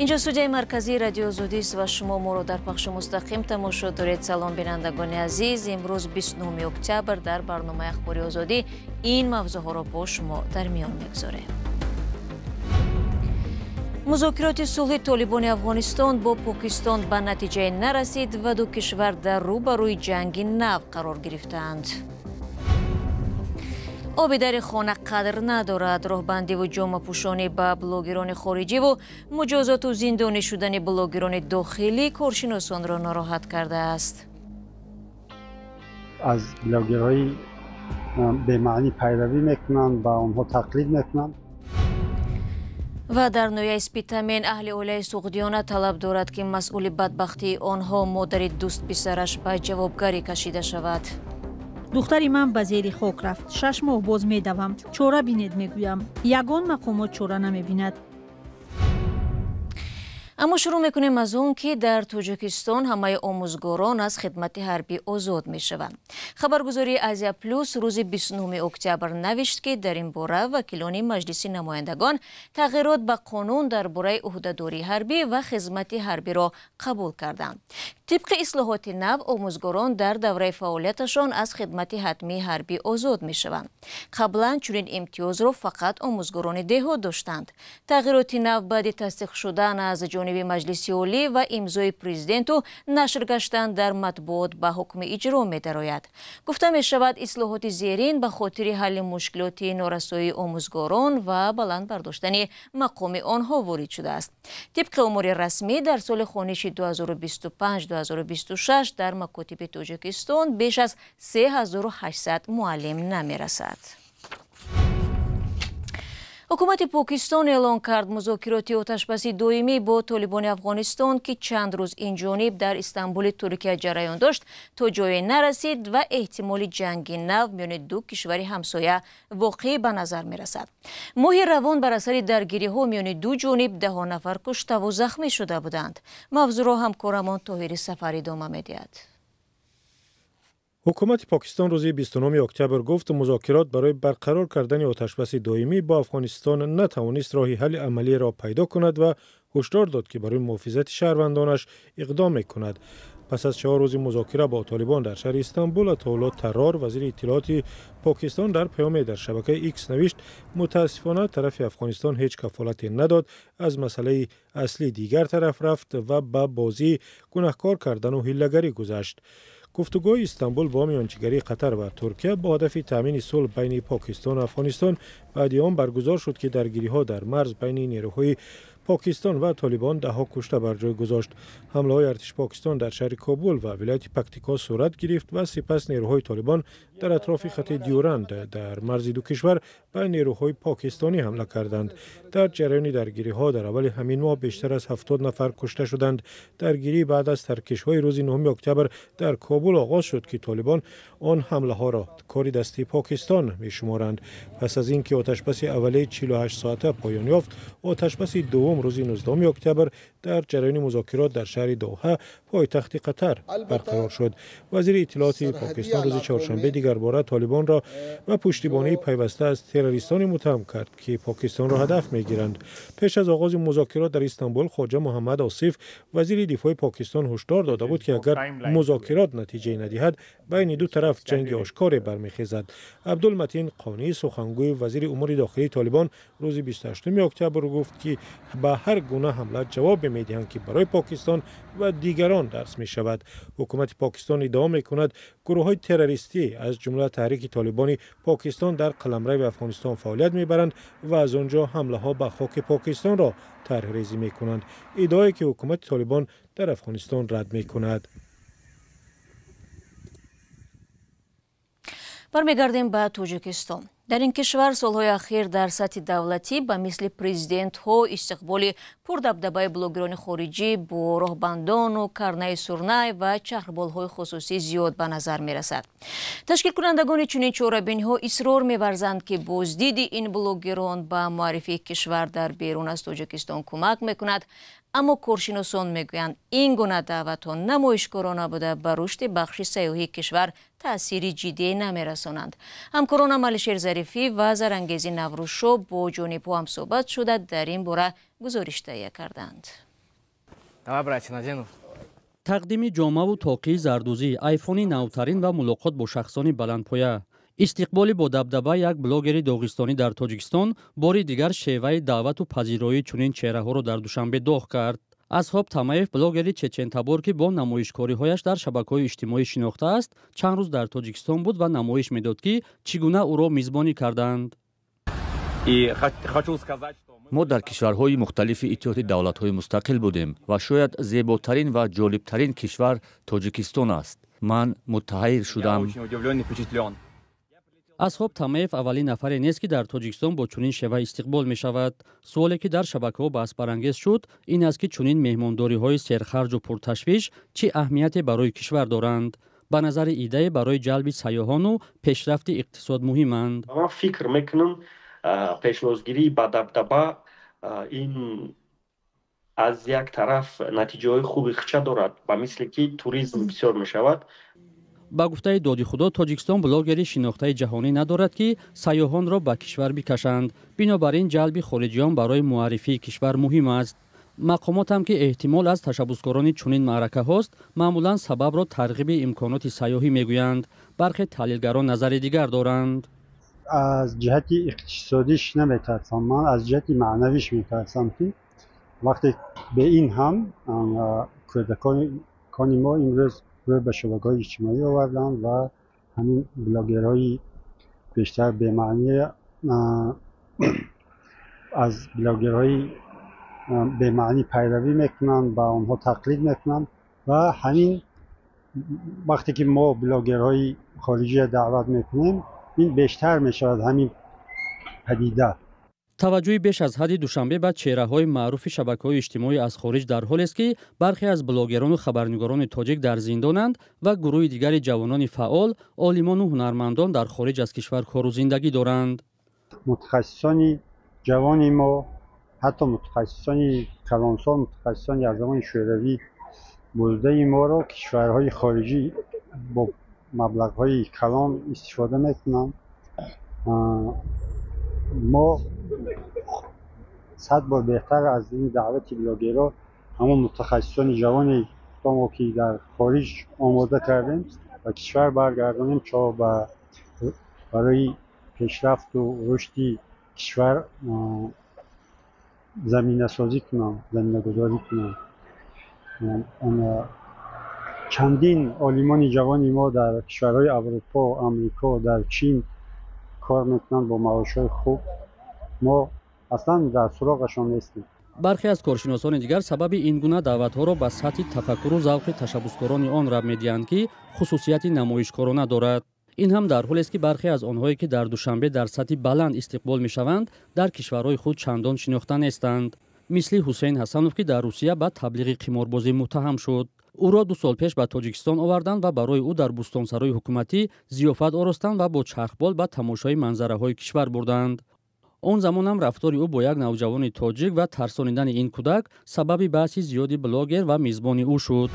اینجا استودیوی مرکزی رادیو آزادی است و شما ما را در پخش مستقیم تماشا دارید. سلام بینندگان عزیز، امروز 29 اکتبر در برنامه اخباری آزادی این موضوعها را با شما در میان میگذاریم. مذاکرات صلح طالبان افغانستان با پاکستان به نتیجه نرسید و دو کشور در روبروی جنگ نو قرار گرفتند. آب در خانه قدر ندارد. راهبندی و جامه پوشانی به بلاگران خارجی و مجازات و زندانی شدن بلاگران داخلی کارشناسان را ناراحت کرده است. از بلاگرهای به معنی پیروی میکنند و آنها تقلید میکنند. و در نویه اسپیتامین اهل اولیه سوغدیانه طلب دارد که مسئول بدبختی آنها مادر دوست پسرش به جوابگری کشیده شود. دختری من به زیر خاک رفت. 6 ماه باز میدوم. چاره بینید میگویم. یگان مقامات چاره نمیبیند. اما شروع میکنیم از اون که در تاجیکستان همه آموزگاران از خدمت حربی آزاد میشوند. خبرگزاری آزیا پلوس روز 29 اکتبر نوشت که در این باره وکیلان مجلس نمایندگان تغییرات به قانون درباره عهدهداری حربی و خدمت حربی را قبول کردند. طبق اصلاحات نو آموزگاران در دوره فعالیتشان از خدمت حتمی حربی آزاد میشوند. قبلا چنین امتیاز را فقط آموزگاران دهات داشتند. تغییرات نو بعد تصدیق شدن از جانب مجلس عالی و امضای پرزیدنت و نشر گشتن در مطبوعات به حکم اجرا می درآید. گفته می شود اصلاحات زیرین به خاطر حل مشکلات نارسایی آموزگاران و بلند برداشتن مقام آنها وارد شده است. طبق امور رسمی در سال خوانشی 2025-2026 در مکاتب تاجیکستان بیش از 3800 معلم نمی رسد. حکومت پاکستان اعلان کرد مذاکرات آتشبسی دائمی با طالبان افغانستان که چند روز این جانب در استانبول ترکیه جریان داشت تا جای نرسید و احتمال جنگ نو میان دو کشور همسایه واقعی به نظر می رسد. ماه روان بر اثر درگیری ها میان دو جانب 10 نفر کشته و زخمی شده بودند. موضوع را همکارمان طاهر سفری ادامه می‌دهد. حکومت پاکستان روز 29 اکتبر گفت مذاکرات برای برقرار کردن آتشبس دائمی با افغانستان نتوانست راه حل عملی را پیدا کند و هشدار داد که برای محافظت شهروندانش اقدام می‌کند. پس از 4 روز مذاکره با طالبان در شهر استانبول، اطاعت طرار وزیر اطلاعات پاکستان در پیامی در شبکه ایکس نوشت متاسفانه طرف افغانستان هیچ کفالت نداد، از مسئله اصلی دیگر طرف رفت و به بازی گناهکار کردن و حیله‌گری گذشت. گفتگوهای استانبول با میانجیگری قطر و ترکیه با هدف تامین صلح بین پاکستان و افغانستان بعد آن برگزار شد که درگیری‌ها در مرز بین نیروهای پاکستان و طالبان 10 کشته بر جای گذاشت. حمله‌های ارتش پاکستان در شهر کابل و ولایت پکتیکا صورت گرفت و سپس نیروهای طالبان در اطراف خط دیورند در مرز دو کشور به نیروهای پاکستانی حمله کردند. در جریان درگیری‌ها در اول همین ماه بیشتر از 70 نفر کشته شدند. درگیری بعد از ترکش‌های روز 9 اکتبر در کابل آغاز شد که طالبان آن حمله‌ها را کار دستی پاکستان می‌شمارند. پس از اینکه آتشبس اولیه 48 ساعته پایان یافت، آتشبس دوم روز 19 اکتبر در جریان مذاکرات در شهر دوحه پایتخت قطر برقرار شد. وزیر اطلاعات پاکستان روز چهارشنبه دیگر باره طالبان را و پشتیبانی پیوسته از تروریستان متهم کرد که پاکستان را هدف می‌گیرند. پیش از آغاز مذاکرات در استانبول، خواجه محمد آصف وزیر دفاع پاکستان هشدار داده بود که اگر مذاکرات نتیجه ندهد بین دو طرف جنگ آشکاری برمیخیزد. عبدالمتین قانی سخنگوی وزیر امور داخلی طالبان روز 28 اکتبر گفت که به هر گونه حمله جواب می‌دهند که برای پاکستان و دیگران درس می شود. حکومت پاکستان ادعا می کند گروه‌های تروریستی از جمله تحریک طالبان پاکستان در قلمرو افغانستان فعالیت می‌برند و از آنجا حمله‌ها به خاک پاکستان را طرح‌ریزی می‌کنند. ادعایی که حکومت طالبان در افغانستان رد می‌کند. برمیگردیم به تاجیکستان. در این کشور سالهای اخیر در سطح دولتی به مثل پرزیدنت ها استقبال پردبدبه بلاگران خارجی با راهبندان و کرنه سرنای و چهربال های خصوصی زیاد به نظر می رسد. تشکیل کنندگان چنین چاره‌بینی ها اصرار می ورزند که بازدید این بلاگران به معرفی کشور در بیرون از تاجیکستان کمک می کند. اما کارشناسان میگویند این گونه دعوت‌ها نمایشگرانه بوده به رشد بخش سیاحی کشور تأثیری جدی نمی‌رسانند. همکاران ملیشیر ظریفی و زرانگیز نوروز شو با جانب هم صحبت شده در این باره گزارش تهیه کردند. тақдими ҷомаву тоқии зардӯзӣ, айфони навтарин ва мулоқот бо шахсони баландпоя. истиқболи бо дабдаба як блогери доғистонӣ дар Тоҷикистон бори дигар шеваи даъвату пазироии чунин чеҳраҳоро дар Душанбе доғ кард. Асҳоб Тамаев, блогери чечентабор, ки бо намоишкориҳояш дар шабакаҳои иҷтимоӣ шинохтааст, чанд рӯз дар Тоҷикистон буд ва намоиш медод, ки чӣ гуна ӯро мизбонӣ карданд. мо дар кишварҳои мухталифи иттиҳоди давлатҳои мустақил будем ва шояд зеботарин ва ҷолибтарин кишвар Тоҷикистон аст. ман муттаҳир шудам. Асҳоб Тамаев аввалин нафаре нест, ки дар Тоҷикистон бо чунин шева истиқбол мешавад. Суоле, ки дар шабакаҳо баҳсбарангез шуд, ин аст, ки чунин меҳмондориҳои серхарҷу пурташвиш чӣ аҳамияте барои кишвар доранд. ба назари идае барои ҷалби сайёҳону пешрафти иқтисод муҳиманд. ман фикр мекунам пешвозгирӣ ба дабдаба ин аз як тараф натиҷаҳои хуби хича дорад, ба мисле ки туризм бисёр мешавад. ба гуфтаи Доди Худо, Тоҷикистон блогери шинохтаи ҷаҳонӣ надорад, ки сайёҳонро ба кишвар бикашанд. Бинобар ин ҷалби хориҷиён барои муаррифии кишвар муҳим аст. мақомотам, ки эҳтимол аз ташаббускорони чунин маъракаҳост, маъмулан сабабро тарғиби имконоти сайёҳӣ мегӯянд. бархе таҳлилгарон назари дигар доранд. از جهت اقتصادیش نمیترسم، من از جهت معنویش میترسم که وقتی به این هم کودکان ما امروز روی به شبکه‌های اجتماعی آوردن و همین بلاگرهای بیشتر به معنی از بلاگرهای به معنی پیروی میکنن و اونها تقلید میکنن و همین وقتی که ما بلاگرهای خارجی دعوت میکنیم این بیشتر میشود همین پدیده. таваҷҷӯҳи беш аз ҳадди Душанбе ба чеҳраҳои маъруфи шабакаҳои иҷтимоӣ аз хориҷ дар ҳолест, ки бархе аз блогерону хабарнигорони тоҷик дар зиндонанд ва гурӯҳи дигари ҷавонони фаъол, олимону ҳунармандон дар хориҷ аз кишвар кору зиндагӣ доранд. متخصصانی جوانی ما، حتی متخصصانی کلانسال، متخصصانی از زمان شوروی بوده ما را کشورهای خارجی با مبلغ‌های کلان استفاده میکنند. ما 100 بار بهتر از این دعوت بلاگرها همون متخصصان جوانی ما که در خارج آماده کردیم و کشور برگردانیم تا برای پیشرفت و رشد کشور زمینه سازی کنم، زمینه گذاری کنم. چندین عالمان جوانی ما در کشورهای اروپا، آمریکا، در چین کار میکنن با معاشهای خوب. ما اصلا در سراغشان نیستیم. бархе аз коршиносони дигар сабаби ин гуна даъватҳоро ба сатҳи тафаккуру завқи ташаббускорони он раб медиҳанд, ки хусусияти намоишкорона дорад. ин ҳам дар ҳолест, ки бархе аз онҳое, ки дар Душанбе дар сатҳи баланд истиқбол мешаванд, дар кишварҳои худ чандон шинохта нестанд. мисли Ҳусейн Ҳасанов, ки дар Русия ба таблиғи қиморбозӣ муттаҳам шуд. ӯро 2 сол пеш ба Тоҷикистон оварданд ва барои ӯ дар бустонсарои ҳукуматӣ зиёфат оростанд ва бо чархбол ба тамошои манзараҳои кишвар бурданд. он замонам рафтори ӯ бо як навҷавони тоҷик ва тарсонидани ин кӯдак сабаби баҳси зиёди блогер ва мизбони ӯ шуд.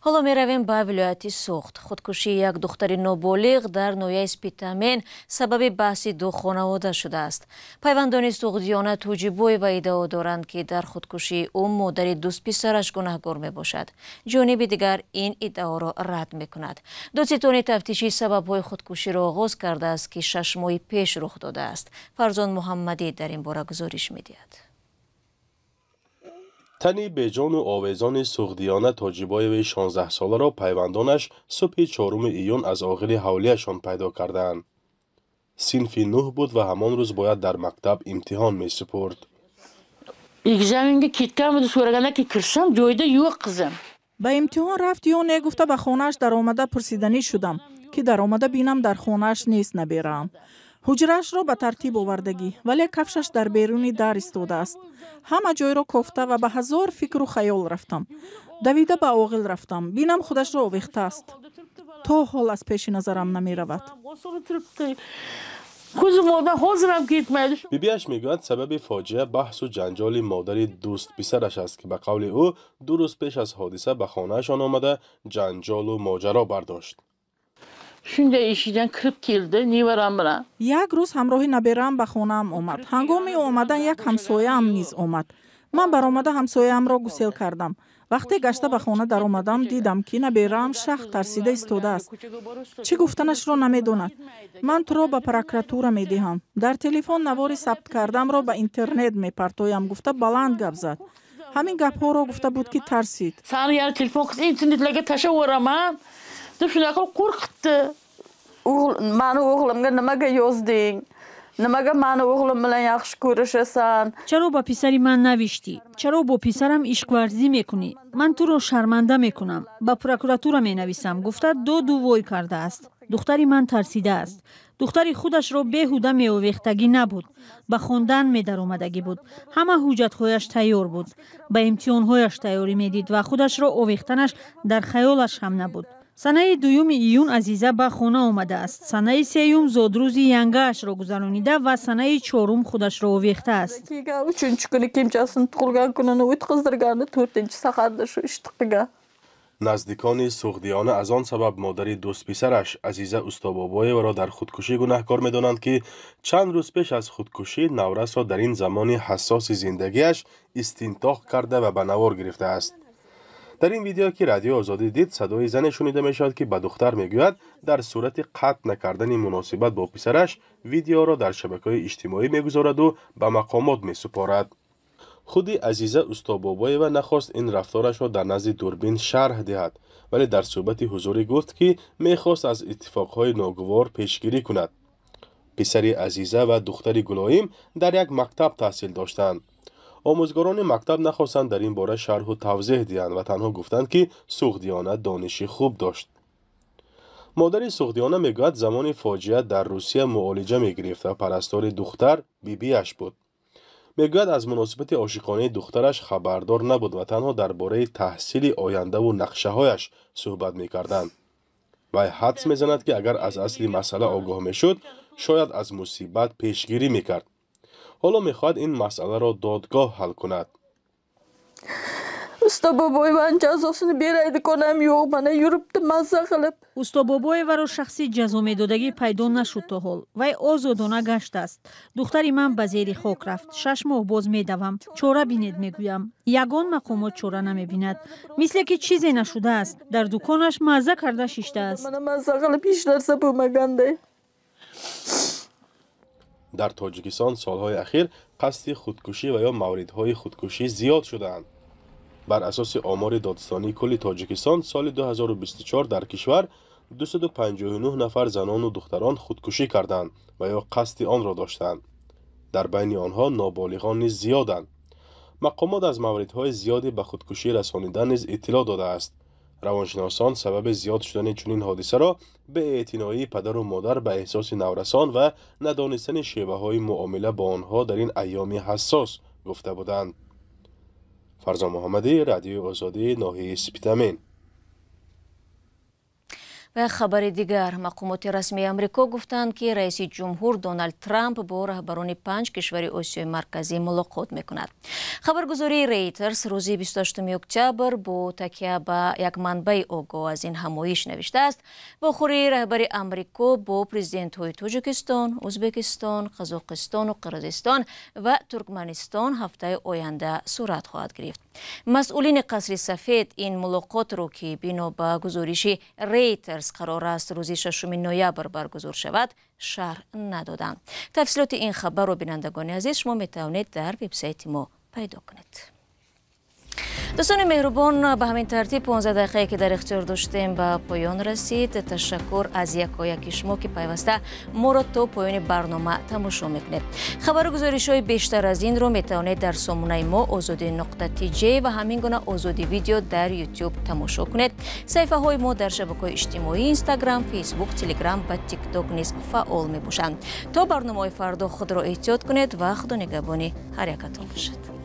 ҳоло меравем ба вилояти Суғд. худкушии як духтари ноболиғ дар ноҳияи Спитамен сабаби баҳси ду хонавода шудааст. пайвандони суғдиёна Тоҷибоева иддао доранд, ки дар худкушии ӯ модари ду писараш гунаҳкор мебошад. ҷониби дигар ин иддаоро рад мекунад. додситони тафтиши сабабҳои худкуширо оғоз кардааст, ки 6 моҳи пеш рух додааст. Фарзон Муҳаммадӣ дар ин бора гузориш медиҳад. тани беҷону овезони суғдиёна Тоҷибоеви 16 соларо пайвандонаш субҳи 4 июн аз оғили ҳавлияшон пайдо карданд. синфи 9 буд ва ҳамон рӯз бояд дар мактаб имтиҳон месупурд. экзаменга кетган буду, со'raganda ки кирсам ҷойда юқ қизим. ба имтиҳон рафт ё не гуфта ба хонааш даромада пурсиданӣ шудам, ки даромада бинам дар хонааш нест наберам. ҳуҷраашро ба тартиб овардагӣ, вале кафшаш дар беруни дар истодааст. ҳама ҷойро кофта ва ба ҳазор фикру хаёл рафтам. давида ба оғил рафтам, бинам худашро овехтааст. то ҳол аз пеши назарам намеравад. бибиаш мегӯяд сабаби фоҷиа баҳсу ҷанҷоли модари дӯст писараш аст, ки ба қавли ӯ 2 рӯз пеш аз ҳодиса ба хонаашон омада ҷанҷолу моҷаро бардошт. shunday eshigidan kirib keldi nevaram bilan. як рӯз ҳамроҳи набераам ба хонаам омад. ҳангоми омадан як ҳамсояам низ омад. ман баромада ҳамсояамро гусел кардам. вақте гашта ба хона даромадам, дидам ки набераам шах тарсида истодааст. чӣ гуфтанашро намедонад. ман туро ба прокуратура медиҳам. дар телефон навори сабт кардамро ба интернет мепартоям, гуфта баланд гап зад. ҳамин гапҳоро гуфта буд ки тарсид. Сани яр телефон қыз интернетларga tashavoraman deb shunaqa qo'rqitdi. Mani o'g'limga nimaga yozding? Nimaga mani o'g'lim bilan yaxshi ko'rishasan? чаро ба писари ман навиштӣ? чаро бо писарам ишқварзӣ мекунӣ? ман туро шарманда мекунам. ба прокуратура менависам. гуфта доду вой кардааст. духтари ман тарсидааст. духтари худашро беҳуда меовехтагӣ набуд. ба хондан медаромадагӣ буд. ҳама ҳуҷҷатҳояш тайёр буд. ба имтиҳонҳояш тайёрӣ медид ва худашро овехтанаш дар хаёлаш ҳам набуд. санаи 2 июн Азиза ба хона омадааст. санаи 3 зодрӯзи yangaашро гузаронида ва санаи 4 худашро овехтааст. 3 kuni kemchasini tug'ilgan kunini o'tkazdirgandi, 4-saharda shu ishtiqiga. наздикони суғдиёна аз он сабаб модари дӯстписараш Азиза Устобобоеваро дар худкушӣ гунаҳкор медонанд, ки чанд рӯз пеш аз худкушӣ наврасро дар ин замони ҳассоси зиндагиаш истинтоқ карда ва ба навор гирифтааст. дар ин видео ки радиои озодӣ дид, садои зане шунида мешавад, ки ба духтар мегӯяд дар сурати қатъ накардани муносибат бо писараш видеоро дар шабакаҳои иҷтимоӣ мегузораду ба мақомот месупорад. худи Азиза Устобобоева нахост ин рафторашро дар назди дурбин шарҳ диҳад, вале дар суҳбати ҳузурӣ гуфт, ки мехост аз иттифоқҳои ногувор пешгирӣ кунад. писари Азиза ва духтари Гулоим дар як мактаб таҳсил доштанд. омӯзгорони мактаб нахостанд дар ин бора шарҳу тавзеҳ диҳанд ва танҳо гуфтанд, ки Суғдиёна дониши хуб дошт. модари Суғдиёна мегӯяд замони фоҷиа дар Русия муолиҷа мегирифт ва парастори духтар бибияш буд. мегӯяд аз муносибати ошиқонаи духтараш хабардор набуд ва танҳо дар бораи таҳсили ояндаву нақшаҳояш суҳбат мекарданд. вай ҳадс мезанад, ки агар аз асли масъала огоҳ мешуд, шояд аз мусибат пешгирӣ мекард. ҳоло мехоҳад ин масъаларо додгоҳ ҳал кунад. Устобобоеваning jazosini beraydi konam yo'q, mana yuribdi mazza qilib. Устобобоеваро шахси ҷазо медодагӣ пайдо нашуд то ҳол. Вай озодона гаштааст. духтари ман ба зери хок рафт. 6 моҳ боз медавам. чора бинед мегӯям. ягон мақомот чора намебинад. мисле ки чизе нашудааст. дар дуконаш мазза карда шиштааст. Mana mazza qilib hech narsa bo'lmaganday. дар Тоҷикистон солҳои ахир қасди худкушӣ ва ё мавридҳои худкушӣ зиёд шудаанд. бар асоси омори додистонии кулли Тоҷикистон соли 2024 дар кишвар 259 нафар занону духтарон худкушӣ карданд ва ё қасди онро доштанд. дар байни онҳо ноболиғон низ зиёданд. мақомот аз мавридҳои зиёди ба худкушӣ расонида низ иттилоъ додааст. равоншиносон сабаби зиёд шудани чунин ҳодисаро беэътиноии падару модар ба эҳсоси наврасон ва надонистани шеваҳои муомила бо онҳо дар ин айёми ҳассос гуфта буданд. фарзон муҳаммадӣ, радиои озодӣ, ноҳияи Спитамин. ва хабари дигар, мақомоти расмии амрико гуфтанд, ки раиси ҷумҳур Дональд Трамп бо раҳбарони 5 кишвари Осиёи марказӣ мулоқот мекунад. Хабаргузории Reuters рӯзи 28 октябр бо такя ба як манбаи огоҳ аз ин ҳамоиш навиштааст, вохӯри раҳбари амрико бо президентҳои Тоҷикистон, Ӯзбекистон, Қазоқистону Қирғизистон ва Туркманистон ҳафтаи оянда сурат хоҳад гирифт. масъулини қасри сафед ин мулоқотро, ки бино ба гузориши Reuters қарор аст рӯзи 6 ноябр баргузор шавад, шарҳ надоданд. тафсилоти ин хабарро бинандагони азиз шумо метавонед дар вебсайти мо пайдо кунед. дӯстони меҳрубон, ба ҳамин тартиб 15 дақиқае ки дар ихтиёр доштем ба поён расид. ташаккур аз якояки шумо ки пайваста моро то поёни барнома тамошо мекунед. хабару гузоришҳои бештар аз инро метавонед дар сомонаи мо озоди.tj ва ҳамин гуна озоди видео дар YouTube тамошо кунед. саҳифаҳои мо дар шабакаҳои иҷтимоӣ Instagram, Facebook, Telegram ва TikTok низ фаъол мебошанд. то барномаҳои фардо худро эҳтиёт кунед ва худо нигаҳбони ҳар якатон бошад.